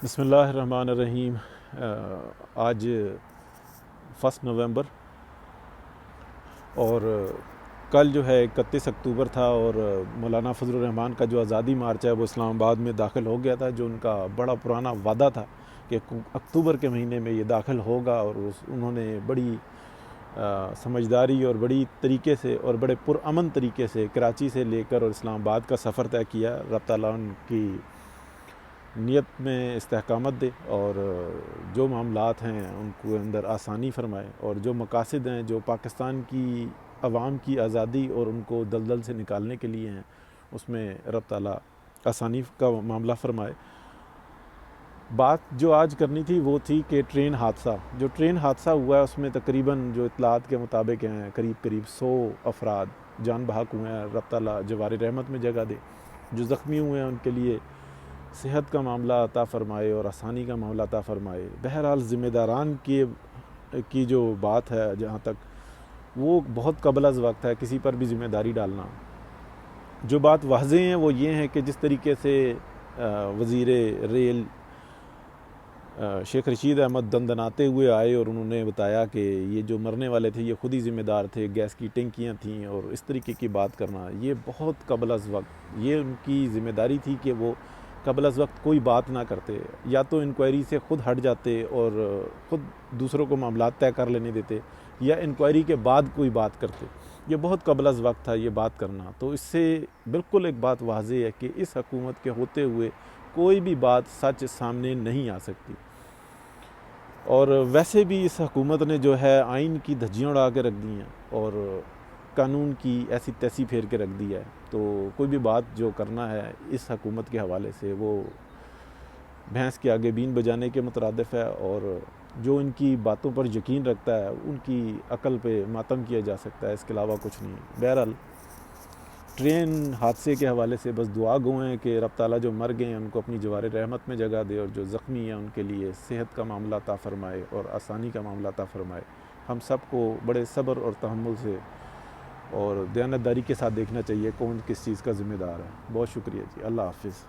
بسم اللہ الرحمن الرحیم۔ آج 1 نومبر اور کل جو ہے 31 اکتوبر تھا، اور مولانا فضل الرحمان کا جو آزادی مارچ ہے وہ اسلام آباد میں داخل ہو گیا تھا، جو ان کا بڑا پرانا وعدہ تھا کہ اکتوبر کے مہینے میں یہ داخل ہوگا، اور انہوں نے بڑی سمجھداری اور بڑی طریقے سے اور بڑے پرامن طریقے سے کراچی سے لے کر اور اسلام آباد کا سفر طے کیا۔ رب تعالیٰ ان کی نیت میں استحکامت دے، اور جو معاملات ہیں ان کو اندر آسانی فرمائے، اور جو مقاصد ہیں جو پاکستان کی عوام کی آزادی اور ان کو دلدل سے نکالنے کے لیے ہیں، اس میں رب تعالیٰ آسانی کا معاملہ فرمائے۔ بات جو آج کرنی تھی وہ تھی کہ ٹرین حادثہ ہوا ہے، اس میں تقریباً جو اطلاعات کے مطابق ہیں قریب 100 افراد جان بحق ہوئے ہیں۔ رب تعالیٰ جوار رحمت میں جگہ دے۔ جو زخمی ہوئے ہیں ان کے لیے صحت کا معاملہ عطا فرمائے اور آسانی کا معاملہ عطا فرمائے۔ بہرحال ذمہ داران کی جو بات ہے، جہاں تک وہ بہت قبل از وقت ہے کسی پر بھی ذمہ داری ڈالنا۔ جو بات واضح ہیں وہ یہ ہیں کہ جس طریقے سے وزیر ریل شیخ رشید احمد دندناتے ہوئے آئے اور انہوں نے بتایا کہ یہ جو مرنے والے تھے یہ خود ہی ذمہ دار تھے، گیس کی ٹینکیاں تھیں، اور اس طریقے کی بات کرنا یہ بہت قبل از وقت، یہ ان کی ذمہ داری تھی کہ وہ قبل از وقت کوئی بات نہ کرتے، یا تو انکوائری سے خود ہٹ جاتے اور خود دوسروں کو معاملات طے کر لینے دیتے، یا انکوائری کے بعد کوئی بات کرتے۔ یہ بہت قبل از وقت تھا یہ بات کرنا۔ تو اس سے بالکل ایک بات واضح ہے کہ اس حکومت کے ہوتے ہوئے کوئی بھی بات سچ سامنے نہیں آ سکتی، اور ویسے بھی اس حکومت نے جو ہے آئین کی دھجیاں اڑا کے رکھ دی ہیں اور قانون کی ایسی تیسی پھیر کے رکھ دی ہے۔ تو کوئی بھی بات جو کرنا ہے اس حکومت کے حوالے سے وہ بھینس کے آگے بین بجانے کے مترادف ہے، اور جو ان کی باتوں پر یقین رکھتا ہے ان کی عقل پہ ماتم کیا جا سکتا ہے، اس کے علاوہ کچھ نہیں۔ بہرحال ٹرین حادثے کے حوالے سے بس دعا گو ہیں کہ رب تعالیٰ جو مر گئے ہیں ان کو اپنی جوار رحمت میں جگہ دے، اور جو زخمی ہیں ان کے لیے صحت کا معاملہ عطا فرمائے اور آسانی کا معاملہ عطا فرمائے۔ ہم سب کو بڑے صبر اور تحمل سے اور دیانتداری کے ساتھ دیکھنا چاہیے کون کس چیز کا ذمہ دار ہے۔ بہت شکریہ جی، اللہ حافظ۔